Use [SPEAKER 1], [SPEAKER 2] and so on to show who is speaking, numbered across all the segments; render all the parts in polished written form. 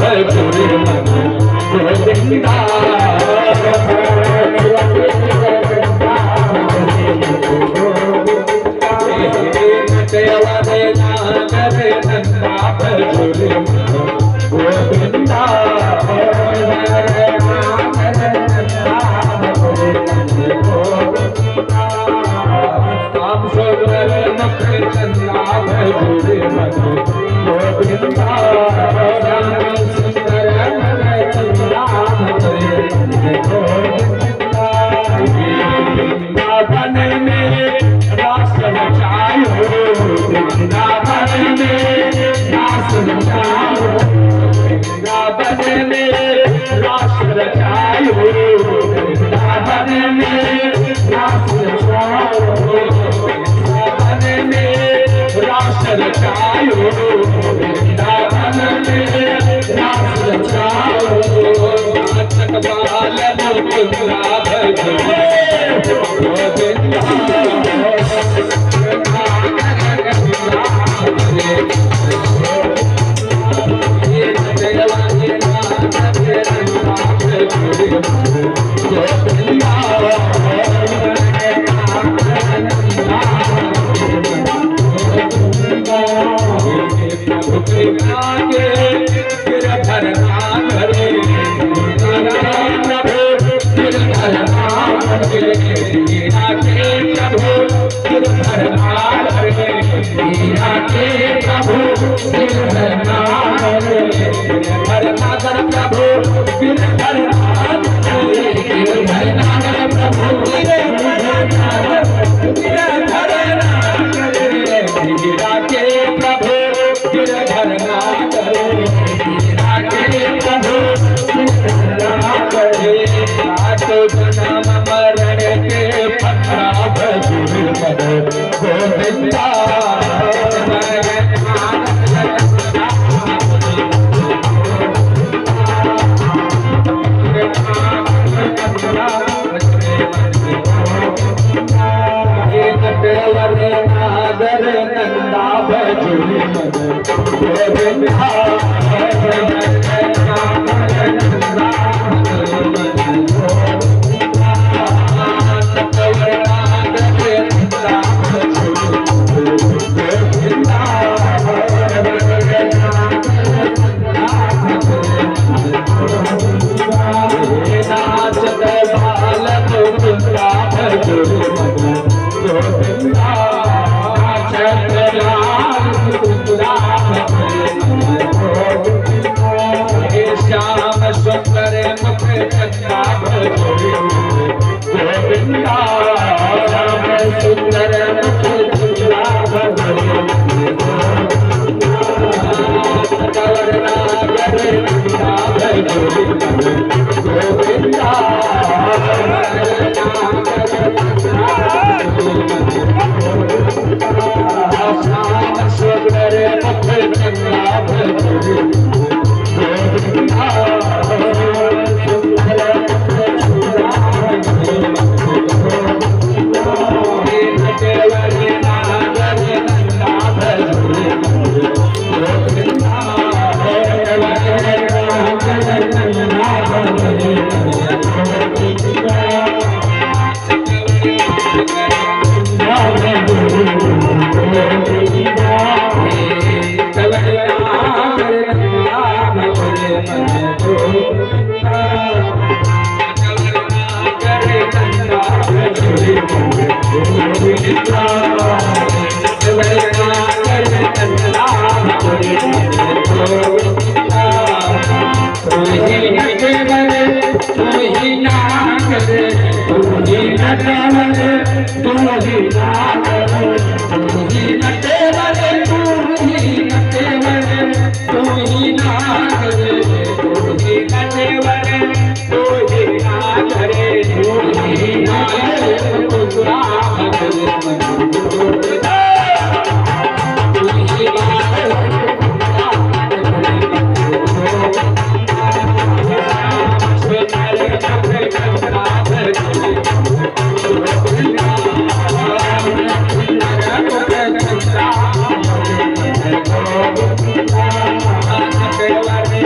[SPEAKER 1] भजूरे मन गोविंदा देवरे नागरे नंदा भजूरे मन गोविंदा भजूरे मन गोविंदा राम सुंदर चंदा भजूरे गोविंदा वृंदावन में रास रचायो वृंदावन में रास रचायो वृंदावन में रास रचायो वृंदावन में रास रचायो रास रचायो वृंदावन में रास रचायो नाचक बाल मुकुंदा भजूरे गोविंदा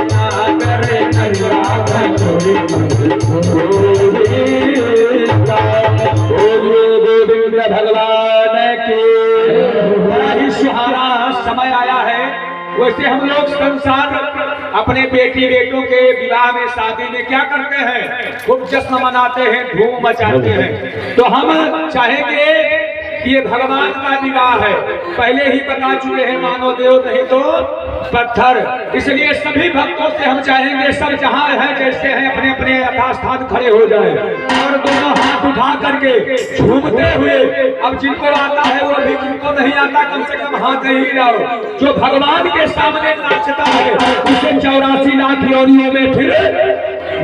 [SPEAKER 1] ना करे कल्याण कोई गोविंदा। गोविंद भगवान की। बड़ा ही सुहाना समय आया है। वैसे हम लोग संसार अपने बेटी बेटों के विवाह में शादी में क्या करते हैं, खूब जश्न मनाते हैं, धूम मचाते हैं। तो हम चाहेंगे कि ये भगवान का विवाह है, पहले ही बता चुके हैं, मानो देव नहीं तो पत्थर। इसलिए सभी भक्तों से हम चाहेंगे सब जहां है जैसे हैं अपने अपने यथास्थान खड़े हो जाए और दोनों हाथ उठा करके झूमते हुए, अब जिनको आता है वो भी, जिनको नहीं आता कम से कम हाथ नहीं जाओ। जो भगवान के सामने नाचता है उसे 84 लाख योनियों में फिर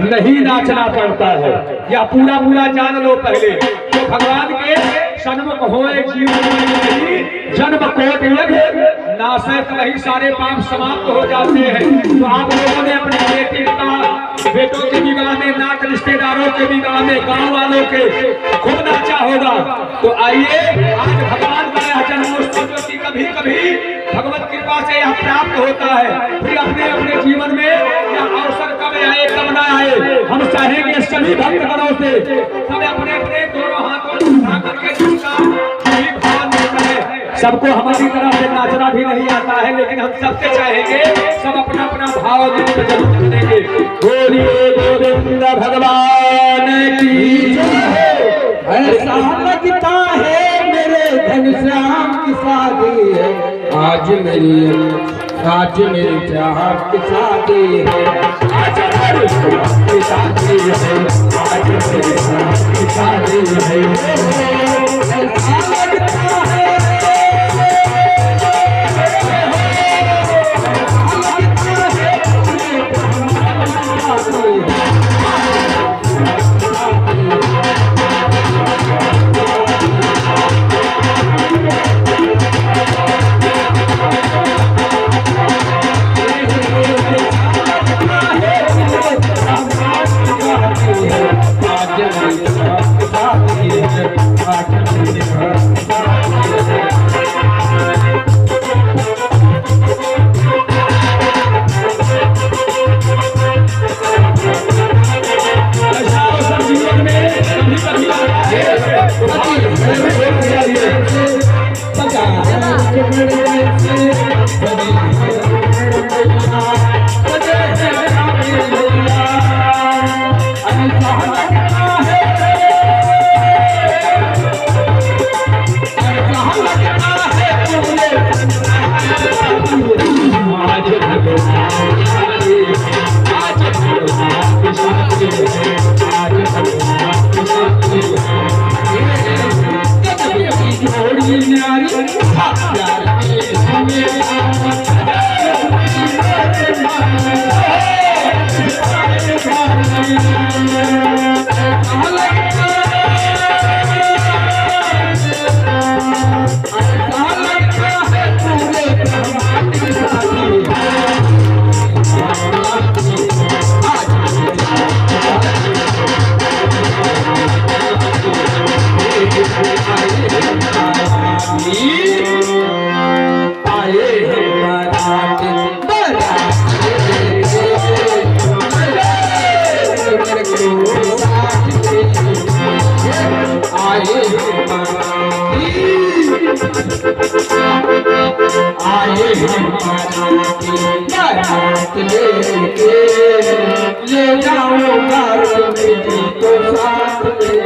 [SPEAKER 1] नहीं नाचना पड़ता है। या पूरा पूरा जान लो पहले, जो भगवान के सन्मुख होए जीवन जन्म कोटि यज्ञ नाशे वही सारे पाप समाप्त हो जाते हैं। तो आप लोगों ने अपनी बेटी का बेटों के विवाह में नाच, रिश्तेदारों के विवाह में गांव वालों के खूब नाचा होगा। तो आइए आज भगवान का यह जन्मोत्सव जो कि कभी कभी भगवत कृपा से यह प्राप्त होता है, फिर अपने अपने जीवन में यह अवसर कब आए कब न आए, हम चाहेंगे सभी भक्तगणों से सब अपने अपने दोनों हाथों को उठा करके जिसका सही भाव मिलता है। सबको हमारी तरह से नाचना भी नहीं आता है, लेकिन हम सबसे चाहेंगे सब अपना अपना भाव व्यक्त जरूर करेंगे। बोलिए गोविंद भगवान की जय।
[SPEAKER 2] ऐसा लगता है मेरे घनश्याम की शादी है, आज मेरी चाहत की शादी है,
[SPEAKER 1] आज मेरी चाहत की शादी है, आज मेरी चाहत की शादी है।
[SPEAKER 2] ऐसा लगता है ले जाओ घर में तो साथ में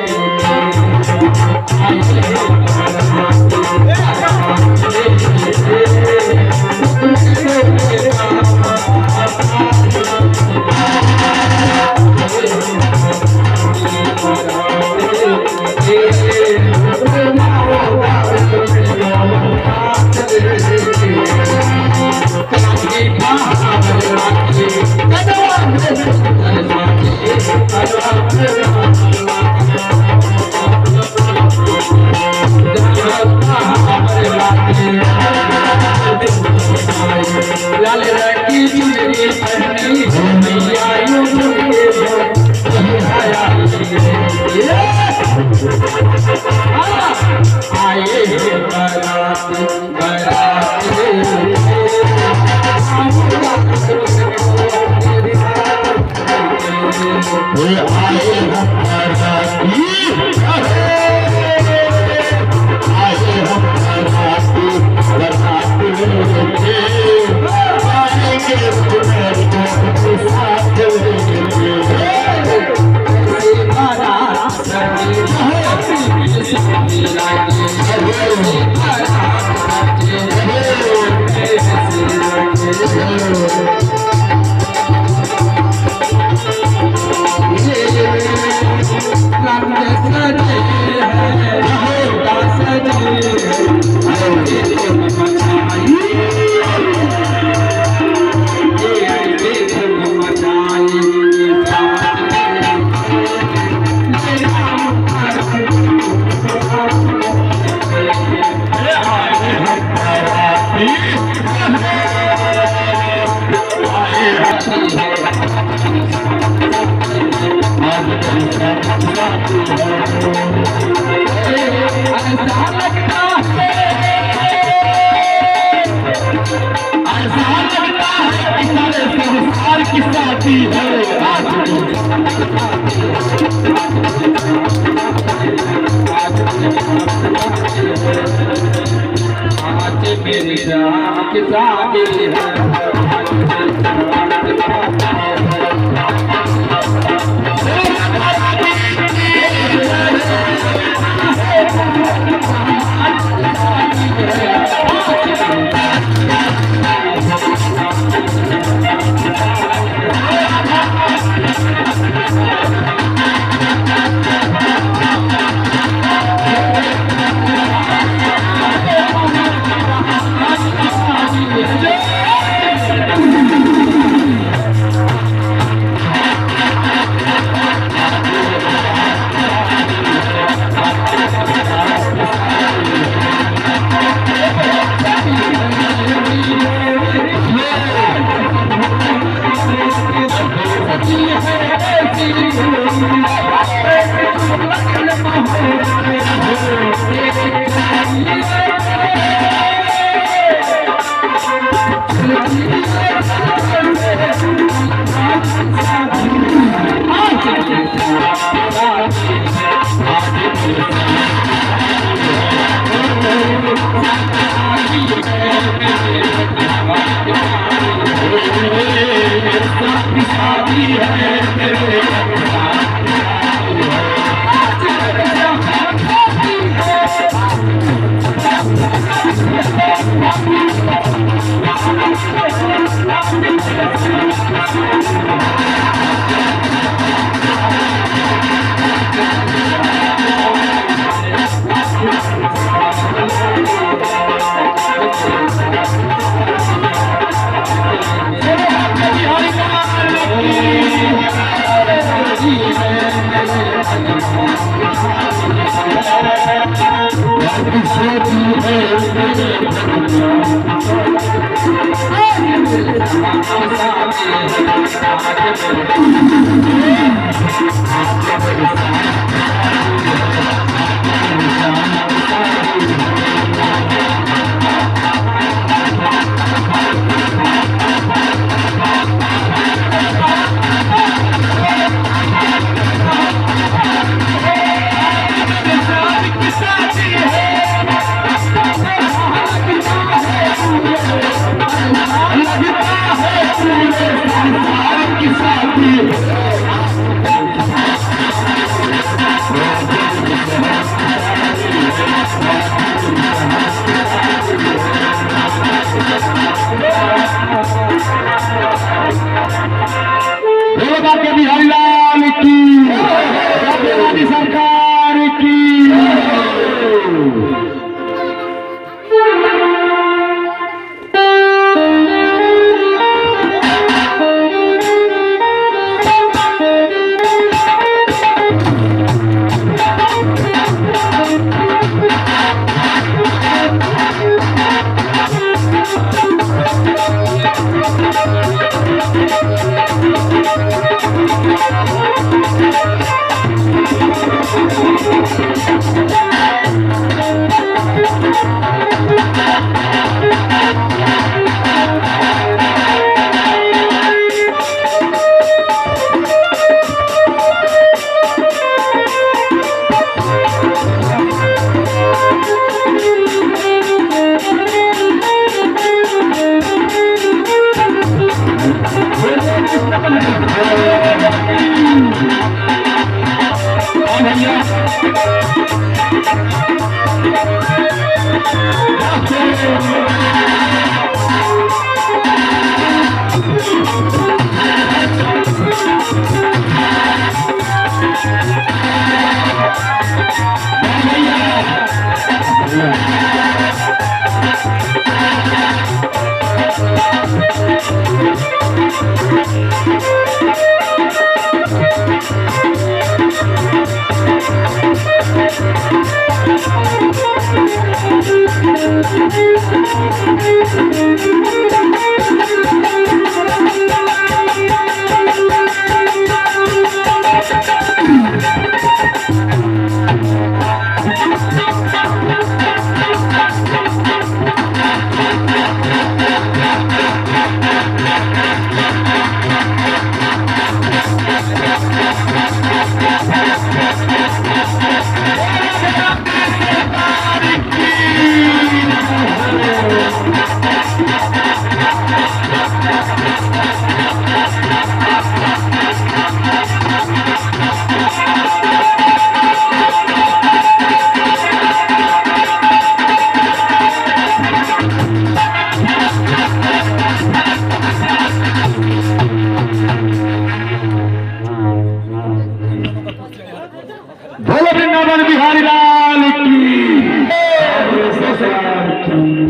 [SPEAKER 1] बोलो वृंदावन बिहारी लाल की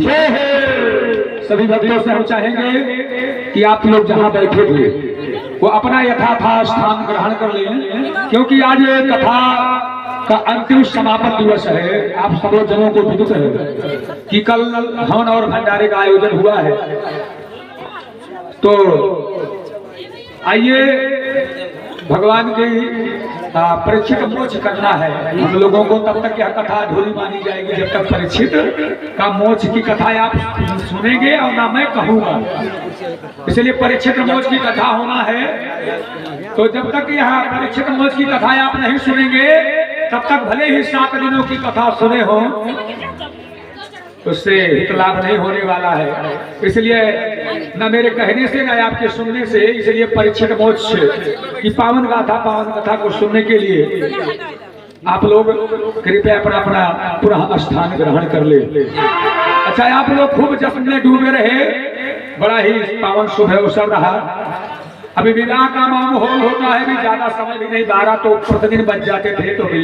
[SPEAKER 1] जय हो। सभी भक्तों से हम चाहेंगे कि आप लोग जहाँ बैठे हुए वो अपना यथाथा स्थान ग्रहण कर लें, क्योंकि आज ये कथा का अंतिम समापन दिवस है। आप सब जनों को विदित है कि कल हवन और भंडारे का आयोजन हुआ है। तो आइए भगवान की परीक्षित मोक्ष करना है हम लोगों को। तब तक यह कथा अधूरी मानी जाएगी जब तक परीक्षित का मोक्ष की कथा आप सुनेंगे और ना मैं कहूँगा। इसलिए परीक्षित मोक्ष की कथा होना है। तो जब तक यह परीक्षित मोक्ष की कथा आप नहीं सुनेंगे तब तक भले ही 7 दिनों की कथा सुने हो, उससे हित लाभ नहीं होने वाला है। इसलिए न मेरे कहने से न आपके सुनने से, इसलिए परीक्षित मोक्ष की पावन पावन कथा को सुनने के लिए आप लोग कृपया अपना अपना पुनः स्थान ग्रहण कर ले। अच्छा, आप लोग खूब जश्न में डूबे रहे, बड़ा ही पावन शुभ अवसर रहा। अभी विवाह का माहौल होता है, भी ज्यादा समय भी नहीं, 12 तो प्रतिदिन बज जाते थे, तो भी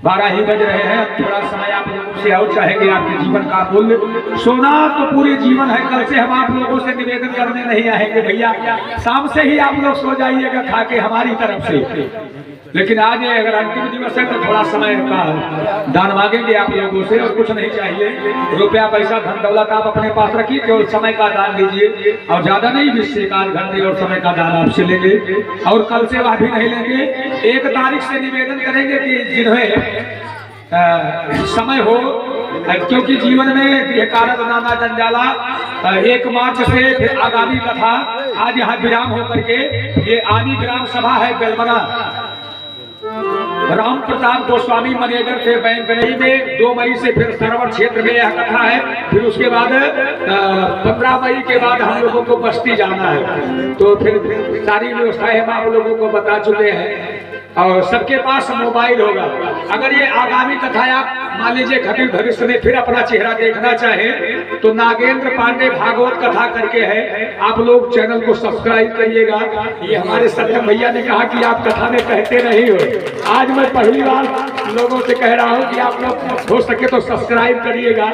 [SPEAKER 1] 12 ही बज रहे हैं। थोड़ा समय आप लोगों से और चाहेंगे, आपके जीवन का मूल्य सोना तो पूरे जीवन है। कल से हम आप लोगों से निवेदन करने नहीं आएंगे भैया, शाम से ही आप लोग सो जाइएगा खा के हमारी तरफ से। लेकिन आज अगर अंतिम दिवस है तो थोड़ा समय का दान मांगेंगे आप लोगों से, और कुछ नहीं चाहिए। रुपया पैसा धन दौलत आप अपने पास रखिए, केवल समय का दान दीजिए, और ज्यादा नहीं, 20 से 1 घंटे और समय का दान आपसे लेंगे। और कल से वह भी नहीं लेंगे। 1 तारीख से निवेदन करेंगे कि जिन्हें समय हो, क्योंकि जीवन में ये कारक नाना जंजाला 1 मार्च से फिर आगामी कथा आज यहाँ विराम होकर के ये आदि विराम सभा है बेलमना। राम प्रताप गोस्वामी मैनेजर थे बैंक में। 2 मई से फिर सरोवर क्षेत्र में यह कथा है। फिर उसके बाद 15 मई के बाद हम लोगों को बस्ती जाना है। तो फिर सारी व्यवस्थाएं हम आप लोगों को बता चुके हैं, और सबके पास मोबाइल होगा। अगर ये आगामी कथा आप मान लीजिए घटित भविष्य में फिर अपना चेहरा देखना चाहे तो नागेंद्र पांडे भागवत कथा करके है, आप लोग चैनल को सब्सक्राइब करिएगा। ये हमारे सत्यम भैया ने कहा कि आप कथा में कहते नहीं हो, आज मैं पहली बार लोगों से कह रहा हूँ कि आप लोग हो सके तो सब्सक्राइब करिएगा।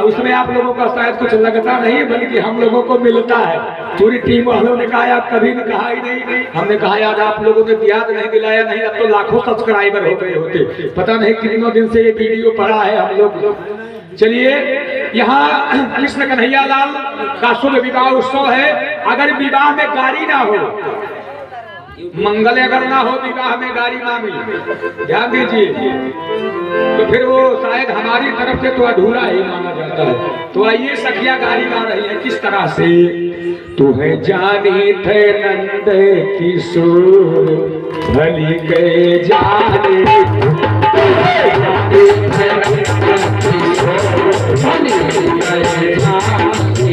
[SPEAKER 1] उसमें आप लोगों का शायद कुछ लगता नहीं, बल्कि हम लोगों को मिलता है। पूरी टीम वालों ने कहा आप कभी ने कहा ही नहीं, हमने कहा यार आप लोगों ने याद नहीं दिलाया, नहीं अब तो लाखों सब्सक्राइबर हो गए होते। पता नहीं कितनों दिन से ये वीडियो पड़ा है हम लोग। चलिए, यहाँ कृष्ण कन्हैया लाल का शुभ विवाह उत्सव है। अगर विवाह में गाड़ी ना हो, मंगल अगर ना हो, विवाह में गाड़ी ना मिले, ध्यान दीजिए, तो फिर वो शायद हमारी तरफ से तो अधूरा ही माना जाता है। तो आइए सखिया गाड़ी गा रही है किस तरह से। तुम्हें जानी थे नंद किशोर भली गए जाने, भली गए जाने।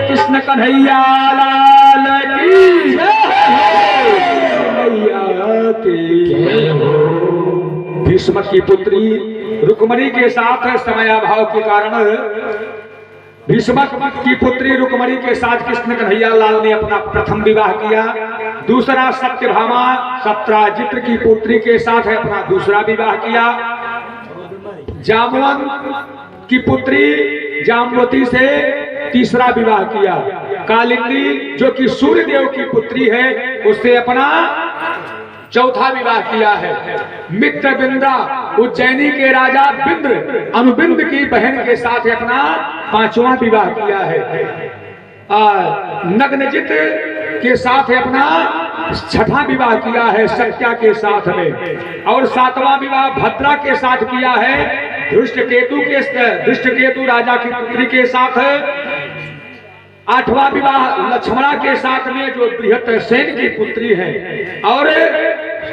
[SPEAKER 1] कृष्ण कन्हैया लाल की जय हो। भीष्म की पुत्री रुक्मणी के साथ समयाभाव के कारण भीष्मक की पुत्री रुक्मणी के साथ कृष्ण कन्हैया लाल ने अपना प्रथम विवाह किया। दूसरा सत्यभामा सत्राजित की पुत्री के साथ अपना दूसरा विवाह किया। जामवंत की पुत्री जामवती से तीसरा विवाह किया। कालिंदी जो कि सूर्यदेव की पुत्री है उससे अपना चौथा विवाह किया है। मित्र बिंद्रा उज्जैनी के राजा बिंद्र अनुबिंद की बहन के साथ अपना पांचवा विवाह किया है। नग्नजित के साथ अपना छठा विवाह किया है सत्या के साथ में। और सातवां विवाह भद्रा के साथ किया है धृष्टकेतु राजा की पुत्री के साथ। आठवां विवाह लक्ष्मणा के साथ में जो बृहत्सेन की पुत्री है। और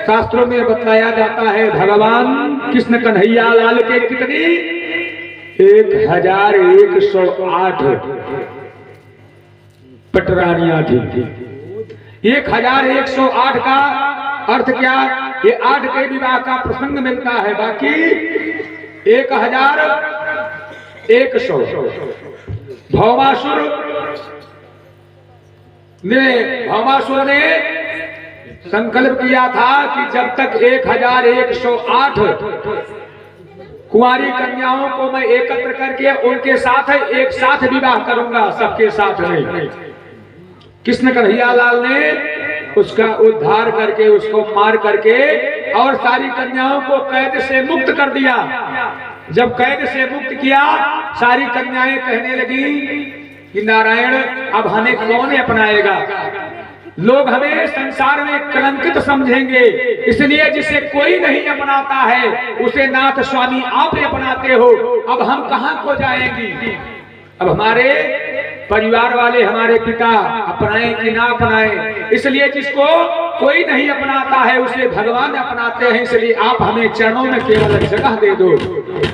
[SPEAKER 1] शास्त्रों में बताया जाता है भगवान कृष्ण कन्हैया लाल के कितनी 1108 पटरानियां थी। 1108 का अर्थ क्या? ये 8 के विवाह का प्रसंग मिलता है, बाकी 1100। भौमासुर ने संकल्प किया था कि जब तक 1108 कुंवारी कन्याओं को मैं एकत्र करके उनके साथ एक साथ विवाह करूंगा सबके साथ में। कृष्ण कन्हैया लाल ने उसका उद्धार करके उसको मार करके और सारी कन्याओं को कैद से मुक्त कर दिया। जब कैद से मुक्त किया सारी कन्याएं कहने लगी कि नारायण अब हमें कौन अपनाएगा, लोग हमें संसार में कलंकित समझेंगे, इसलिए जिसे कोई नहीं अपनाता है उसे नाथ स्वामी आप अपनाते हो, अब हम कहां को जाएंगी। अब हमारे परिवार वाले हमारे पिता अपनाए कि ना अपनाए, इसलिए जिसको कोई नहीं अपनाता है उसे भगवान अपनाते हैं, इसलिए आप हमें चरणों में केवल जगह दे दो।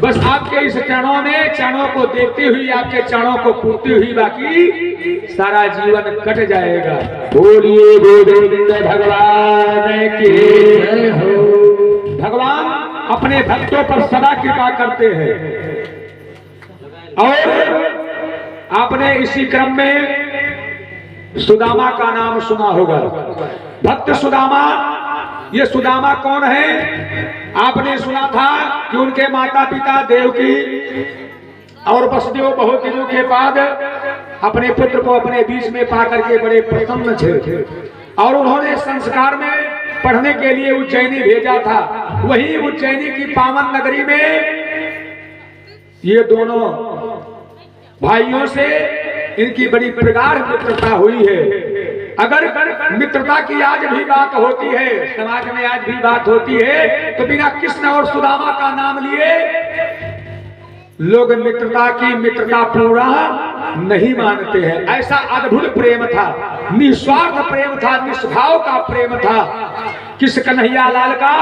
[SPEAKER 1] बस आपके इस चरणों को देखती हुई आपके चरणों को पूजती हुई बाकी सारा जीवन कट जाएगा। बोलिए गोविंद भगवान की जय हो। भगवान अपने भक्तों पर सदा कृपा करते हैं। और आपने इसी क्रम में सुदामा का नाम सुना होगा। भक्त सुदामा, ये सुदामा कौन है? आपने सुना था कि उनके माता पिता देवकी और वसुदेव बहुत दिनों के बाद अपने पुत्र को अपने बीच में पा करके बड़े प्रसन्न थे और उन्होंने संस्कार में पढ़ने के लिए उज्जैनी भेजा था। वही उज्जैनी की पावन नगरी में ये दोनों भाइयों से इनकी बड़ी प्रगाढ़ मित्रता हुई है। अगर मित्रता की आज भी बात होती है, समाज में आज भी बात होती है, तो बिना कृष्ण और सुदामा का नाम लिए लोग मित्रता पूरा नहीं मानते हैं। ऐसा अद्भुत प्रेम था, निस्वार्थ प्रेम था, निष्भाव का प्रेम था कृष्ण कन्हैया लाल का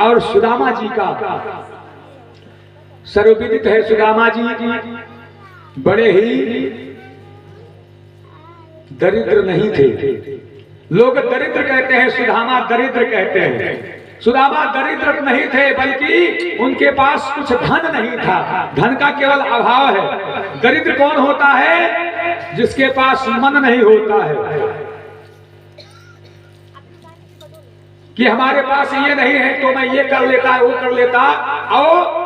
[SPEAKER 1] और सुदामा जी का। सर्वविदित है सुदामा जी बड़े ही दरिद्र नहीं थे। लोग दरिद्र कहते हैं, सुदामा दरिद्र कहते हैं। सुदामा दरिद्र नहीं थे, बल्कि उनके पास कुछ धन नहीं था, धन का केवल अभाव है। दरिद्र कौन होता है? जिसके पास मन नहीं होता है कि हमारे पास ये नहीं है तो मैं ये कर लेता वो कर लेता। और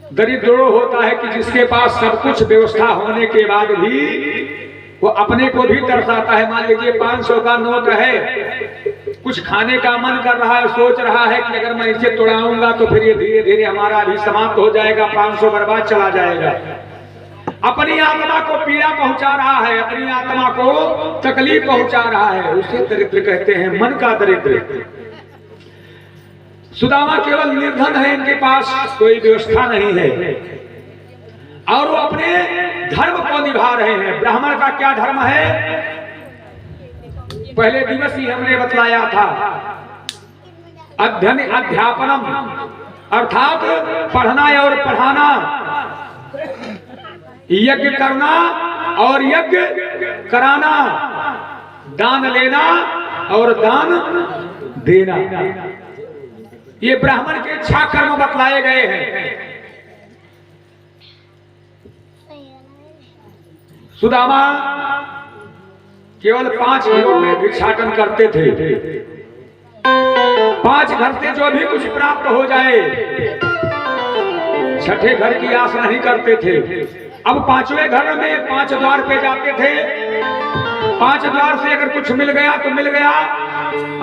[SPEAKER 1] दरिद्र होता है कि जिसके पास सब कुछ व्यवस्था होने के बाद भी वो अपने को भी तरसाता है। मान लीजिए 500 का नोट है, कुछ खाने का मन कर रहा है, सोच रहा है कि अगर मैं इसे तोड़ाऊंगा तो फिर ये धीरे धीरे हमारा भी समाप्त हो जाएगा, 500 बर्बाद चला जाएगा। अपनी आत्मा को पीड़ा पहुंचा रहा है, अपनी आत्मा को तकलीफ पहुंचा रहा है, उसे दरिद्र कहते हैं, मन का दरिद्र। सुदामा केवल निर्धन है, इनके पास कोई व्यवस्था नहीं है और वो अपने धर्म को निभा रहे हैं। ब्राह्मण का क्या धर्म है? पहले दिवस ही हमने बतलाया था, अध्यापनम अर्थात पढ़ना और पढ़ाना, यज्ञ करना और यज्ञ कराना, दान लेना और दान देना, ये ब्राह्मण के 6 कर्म बतलाए गए हैं। सुदामा केवल 5 घरों में भिक्षाटन करते थे। 5 घर से जो भी कुछ प्राप्त हो जाए, छठे घर की आस नहीं करते थे। अब 5वें घर में 5 द्वार पे जाते थे। 5 द्वार से अगर कुछ मिल गया तो मिल गया,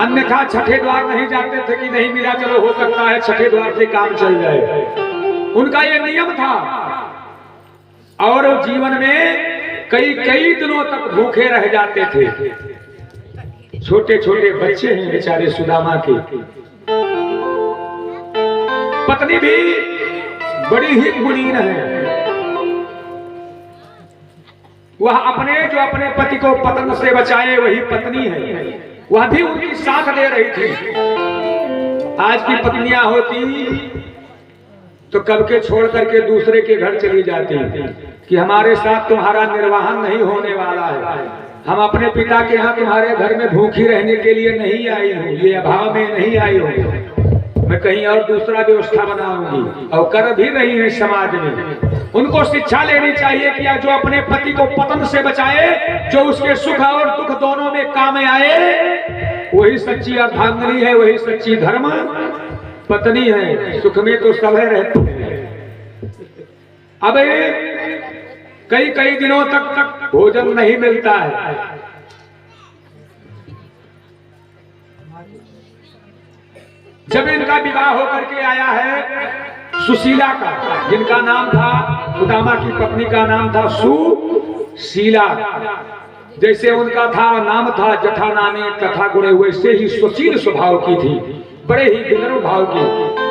[SPEAKER 1] अन्यथा छठे द्वार नहीं जाते थे कि नहीं मिला, चलो हो सकता है छठे द्वार से काम चल जाए। उनका ये नियम था। और जीवन में कई दिनों तक भूखे रह जाते थे। छोटे छोटे बच्चे हैं बेचारे सुदामा के। पत्नी भी बड़ी ही गुणीन है। वह जो अपने पति को पतन से बचाए वही पत्नी है। वह भी उनकी साथ दे रही थी। आज की पत्नियां होती तो कब के छोड़ करके दूसरे के घर चली जाती कि हमारे साथ तुम्हारा निर्वाहन नहीं होने वाला है। हम अपने पिता के यहाँ तुम्हारे घर में भूखी रहने के लिए नहीं आई हूँ, ये अभाव में नहीं आई हूँ, मैं कहीं और दूसरा व्यवस्था बनाऊंगी। और कर भी रही है समाज में। उनको शिक्षा लेनी चाहिए कि जो अपने पति को पतन से बचाए, जो उसके सुख और दुख दोनों में काम आए, वही सच्ची अर्धांगिनी है, वही सच्ची धर्म पत्नी है। सुख में तो सब रहते हैं। अब कई दिनों तक भोजन नहीं मिलता है। जब इनका विवाह होकर के आया है सुशीला का, जिनका नाम था, सुदामा की पत्नी का नाम था सुशीला। जैसे उनका था नाम था जथा नामे तथा गुणे, वैसे ही सुशील स्वभाव की थी, बड़े ही विनम्र भाव की।